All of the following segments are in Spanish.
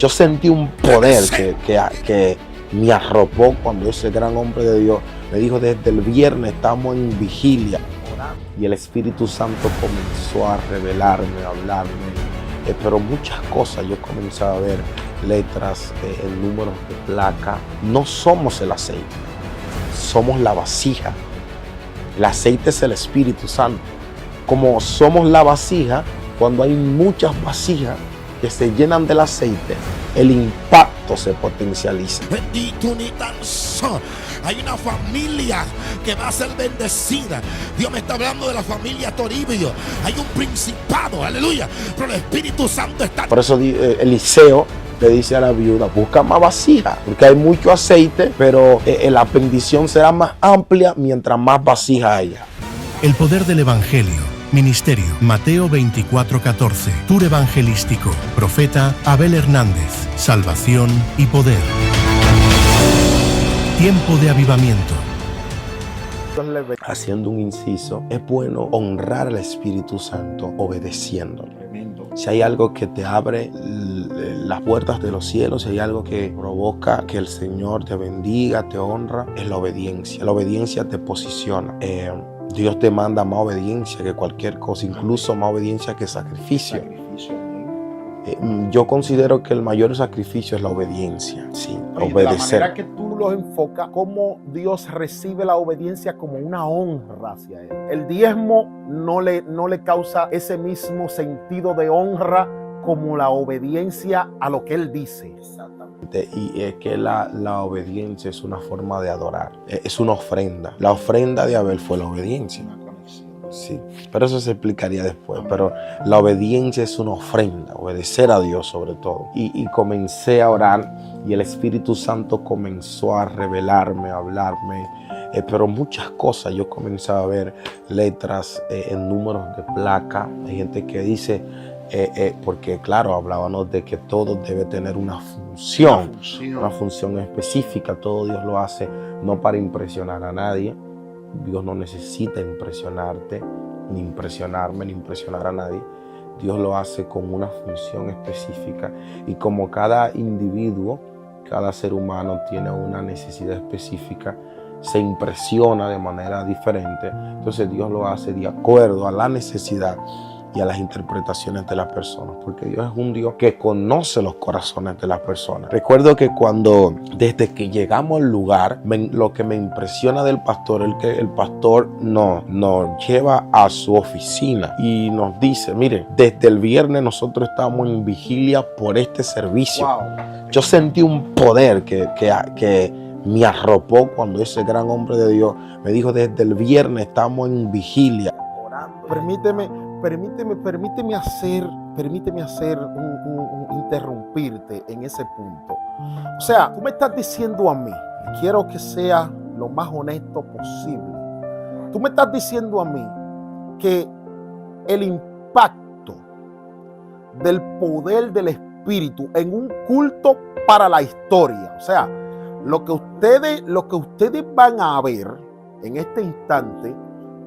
Yo sentí un poder que me arropó cuando ese gran hombre de Dios me dijo: desde el viernes estamos en vigilia. Y el Espíritu Santo comenzó a revelarme, a hablarme. Pero muchas cosas yo comencé a ver, letras, en números de placa. No somos el aceite, somos la vasija. El aceite es el Espíritu Santo. Como somos la vasija, cuando hay muchas vasijas que se llenan del aceite, el impacto se potencializa. Bendito ni tan solo. Hay una familia que va a ser bendecida. Dios me está hablando de la familia Toribio. Hay un principado, aleluya. Pero el Espíritu Santo está. Por eso Eliseo le dice a la viuda: busca más vasija, porque hay mucho aceite, pero la bendición será más amplia mientras más vasija haya. El poder del Evangelio. Ministerio Mateo 24:14. Tour evangelístico. Profeta Abel Hernández. Salvación y poder. Tiempo de avivamiento. Haciendo un inciso, es bueno honrar al Espíritu Santo obedeciéndolo. Si hay algo que te abre las puertas de los cielos, si hay algo que provoca que el Señor te bendiga, te honra, es la obediencia. La obediencia te posiciona. Dios te manda más obediencia que cualquier cosa, incluso más obediencia que sacrificio. Yo considero que el mayor sacrificio es la obediencia. Sí, obedecer. La manera que tú lo enfocas, cómo Dios recibe la obediencia como una honra hacia Él. El diezmo no le causa ese mismo sentido de honra como la obediencia a lo que Él dice. Y es que la obediencia es una forma de adorar, es una ofrenda. La ofrenda de Abel fue la obediencia. Sí, pero eso se explicaría después. Pero la obediencia es una ofrenda, obedecer a Dios sobre todo. Y comencé a orar y el Espíritu Santo comenzó a revelarme, a hablarme. Pero muchas cosas yo comencé a ver, letras, en números de placa. Hay gente que dice, porque claro, hablábamos de que todo debe tener una función específica. Todo Dios lo hace no para impresionar a nadie. Dios no necesita impresionarte, ni impresionarme, ni impresionar a nadie. Dios lo hace con una función específica. Y como cada individuo, cada ser humano tiene una necesidad específica, se impresiona de manera diferente. Entonces Dios lo hace de acuerdo a la necesidad y a las interpretaciones de las personas, porque Dios es un Dios que conoce los corazones de las personas. Recuerdo que desde que llegamos al lugar, lo que me impresiona del pastor es que el pastor nos lleva a su oficina y nos dice: mire, desde el viernes nosotros estamos en vigilia por este servicio. Wow. Yo sentí un poder que me arropó cuando ese gran hombre de Dios me dijo: desde el viernes estamos en vigilia. Permíteme hacer interrumpirte en ese punto. O sea, tú me estás diciendo a mí, y quiero que sea lo más honesto posible. Tú me estás diciendo a mí que el impacto del poder del Espíritu en un culto para la historia, o sea, lo que ustedes van a ver en este instante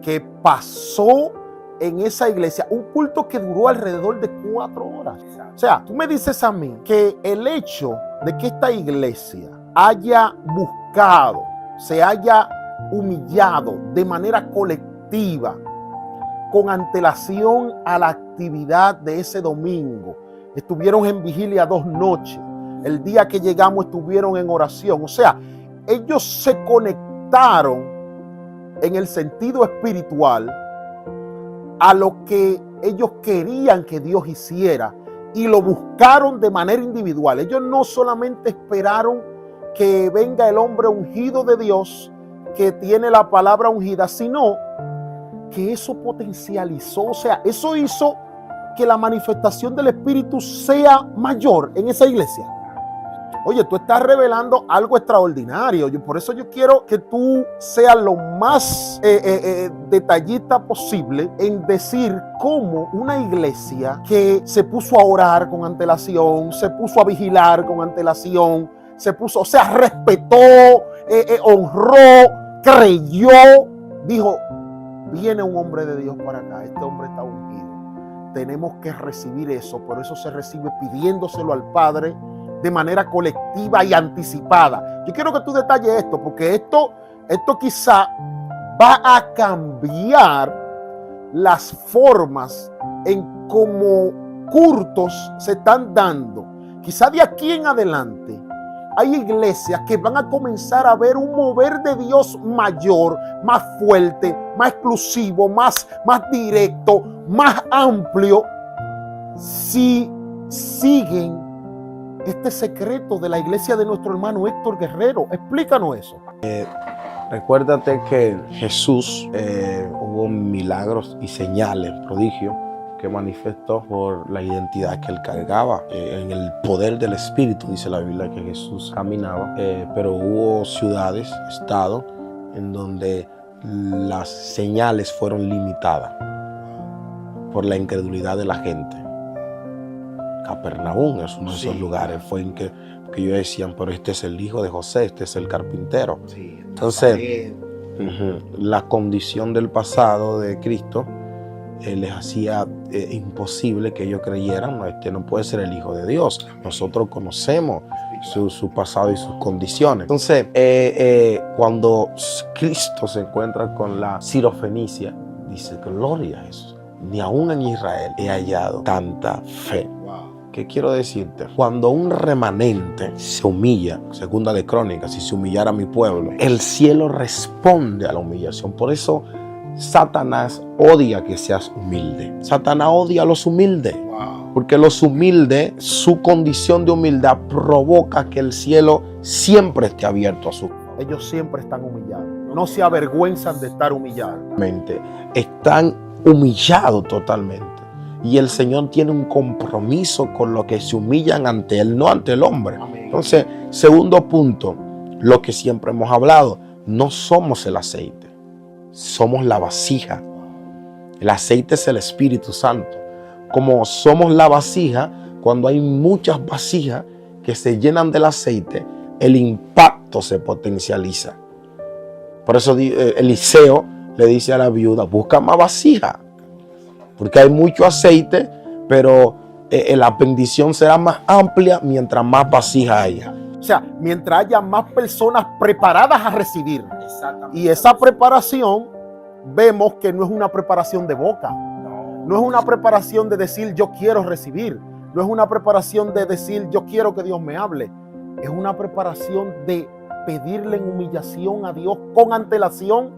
que pasó en esa iglesia, un culto que duró alrededor de 4 horas. O sea, tú me dices a mí que el hecho de que esta iglesia haya buscado, se haya humillado de manera colectiva, con antelación a la actividad de ese domingo, estuvieron en vigilia 2 noches, el día que llegamos estuvieron en oración. O sea, ellos se conectaron en el sentido espiritual a lo que ellos querían que Dios hiciera y lo buscaron de manera individual. Ellos no solamente esperaron que venga el hombre ungido de Dios, que tiene la palabra ungida, sino que eso potencializó, o sea, eso hizo que la manifestación del Espíritu sea mayor en esa iglesia. Oye, tú estás revelando algo extraordinario. Por eso yo quiero que tú seas lo más detallista posible en decir cómo una iglesia que se puso a orar con antelación, se puso a vigilar con antelación, o sea, respetó, honró, creyó, dijo: viene un hombre de Dios para acá, este hombre está ungido. Tenemos que recibir eso, por eso se recibe pidiéndoselo al Padre, de manera colectiva y anticipada. Yo quiero que tú detalles esto, porque esto quizá va a cambiar las formas en cómo cultos se están dando. Quizá de aquí en adelante hay iglesias que van a comenzar a ver un mover de Dios mayor, más fuerte, más exclusivo, más directo, más amplio, si siguen este secreto de la iglesia de nuestro hermano Héctor Guerrero. Explícanos eso. Recuérdate que Jesús hubo milagros y señales, prodigios, que manifestó por la identidad que él cargaba, en el poder del Espíritu. Dice la Biblia que Jesús caminaba, pero hubo ciudades, estados, en donde las señales fueron limitadas por la incredulidad de la gente. Capernaum es uno de esos lugares, fue en que ellos decían, pero este es el hijo de José, este es el carpintero. Entonces, la condición del pasado de Cristo les hacía imposible que ellos creyeran, no, este no puede ser el Hijo de Dios. Nosotros conocemos su pasado y sus condiciones. Entonces, cuando Cristo se encuentra con la sirofenicia, dice, gloria a Jesús, ni aún en Israel he hallado tanta fe. ¿Qué quiero decirte? Cuando un remanente se humilla, segunda de Crónicas, si se humillara mi pueblo, el cielo responde a la humillación. Por eso Satanás odia que seas humilde. Satanás odia a los humildes. Porque los humildes, su condición de humildad provoca que el cielo siempre esté abierto a su. Ellos siempre están humillados. No se avergüenzan de estar humillados. Están humillados totalmente. Y el Señor tiene un compromiso con los que se humillan ante Él, no ante el hombre. Amén. Entonces, segundo punto, lo que siempre hemos hablado, no somos el aceite, somos la vasija. El aceite es el Espíritu Santo. Como somos la vasija, cuando hay muchas vasijas que se llenan del aceite, el impacto se potencializa. Por eso Eliseo le dice a la viuda, busca más vasija. Porque hay mucho aceite, pero la bendición será más amplia mientras más vasija haya. O sea, mientras haya más personas preparadas a recibir. Y esa preparación, vemos que no es una preparación de boca. No es una preparación de decir yo quiero recibir. No es una preparación de decir yo quiero que Dios me hable. Es una preparación de pedirle en humillación a Dios con antelación.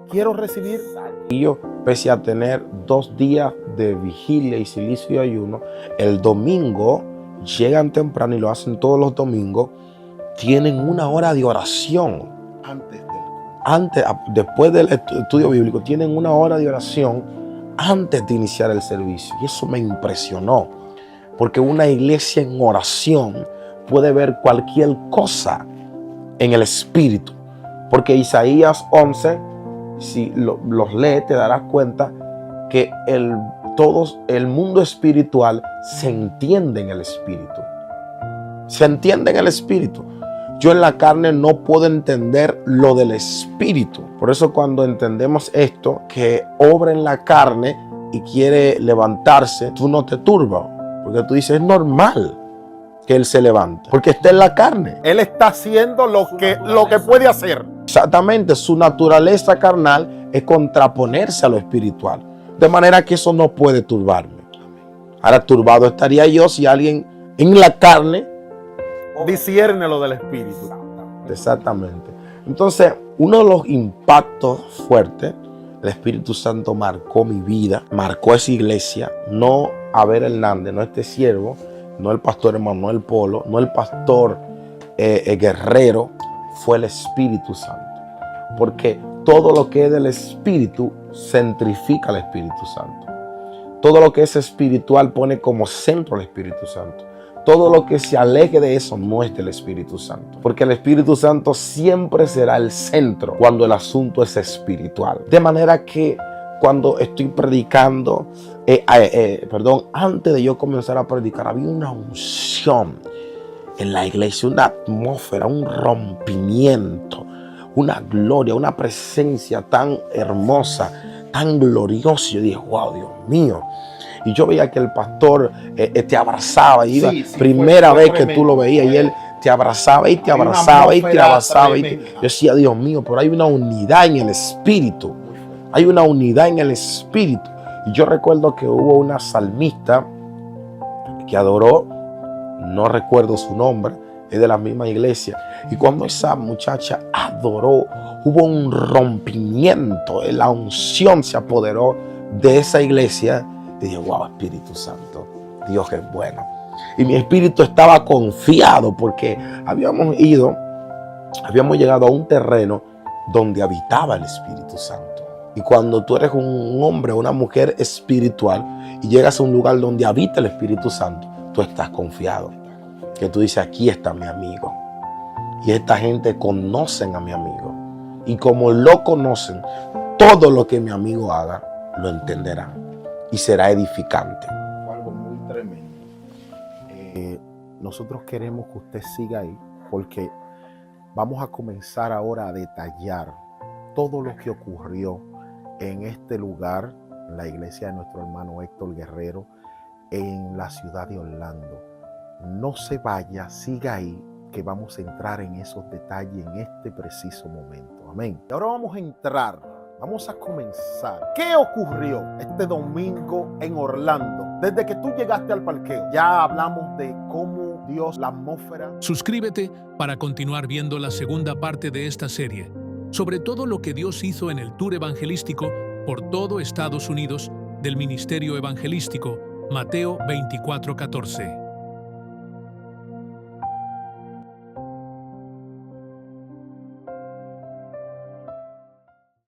Quiero recibir. Y yo, pese a tener 2 días de vigilia y silicio y ayuno, el domingo llegan temprano y lo hacen todos los domingos. Tienen 1 hora de oración. Después del estudio bíblico, tienen 1 hora de oración antes de iniciar el servicio. Y eso me impresionó. Porque una iglesia en oración puede ver cualquier cosa en el espíritu. Porque Isaías 11, si los lees, te darás cuenta que el mundo espiritual se entiende en el espíritu. Se entiende en el espíritu. Yo en la carne no puedo entender lo del espíritu. Por eso cuando entendemos esto, que obra en la carne y quiere levantarse, tú no te turbas. Porque tú dices, es normal que él se levante. Porque está en la carne. Él está haciendo lo que puede hacer. Exactamente, su naturaleza carnal es contraponerse a lo espiritual. De manera que eso no puede turbarme. Ahora, turbado estaría yo si alguien en la carne discierne lo del espíritu. Exactamente. Entonces, uno de los impactos fuertes, el Espíritu Santo marcó mi vida, marcó esa iglesia, no Abel Hernández, no este siervo, no el pastor Emanuel Polo, no el pastor Guerrero, fue el Espíritu Santo. Porque todo lo que es del Espíritu centrifica al Espíritu Santo. Todo lo que es espiritual pone como centro al Espíritu Santo. Todo lo que se aleje de eso no es del Espíritu Santo. Porque el Espíritu Santo siempre será el centro cuando el asunto es espiritual. De manera que cuando estoy predicando, antes de yo comenzar a predicar, había una unción en la iglesia, una atmósfera, un rompimiento, una gloria, una presencia tan hermosa, tan gloriosa. Yo dije, wow, Dios mío. Y yo veía que el pastor te abrazaba. Y iba, Sí, sí, primera fue vez que tremendo. tú lo veías y él te abrazaba y te Había una abrazaba y te atmósfera abrazaba. Yo tremenda. decía, Dios mío, pero hay una unidad en el espíritu. Hay una unidad en el espíritu. Y yo recuerdo que hubo una salmista que adoró, no recuerdo su nombre, es de la misma iglesia. Y cuando esa muchacha adoró, hubo un rompimiento, la unción se apoderó de esa iglesia. Y dije, wow, Espíritu Santo, Dios es bueno. Y mi espíritu estaba confiado porque habíamos llegado a un terreno donde habitaba el Espíritu Santo. Y cuando tú eres un hombre o una mujer espiritual y llegas a un lugar donde habita el Espíritu Santo, tú estás confiado. Que tú dices, aquí está mi amigo. Y esta gente conocen a mi amigo. Y como lo conocen, todo lo que mi amigo haga, lo entenderán. Y será edificante. Algo muy tremendo. Nosotros queremos que usted siga ahí porque vamos a comenzar ahora a detallar todo lo que ocurrió en este lugar, en la iglesia de nuestro hermano Héctor Guerrero, en la ciudad de Orlando. No se vaya, siga ahí, que vamos a entrar en esos detalles en este preciso momento. Amén. Y ahora vamos a entrar, vamos a comenzar. ¿Qué ocurrió este domingo en Orlando? Desde que tú llegaste al parqueo, ya hablamos de cómo Dios, la atmósfera. Suscríbete para continuar viendo la segunda parte de esta serie, sobre todo lo que Dios hizo en el tour evangelístico por todo Estados Unidos del Ministerio Evangelístico Mateo 24:14.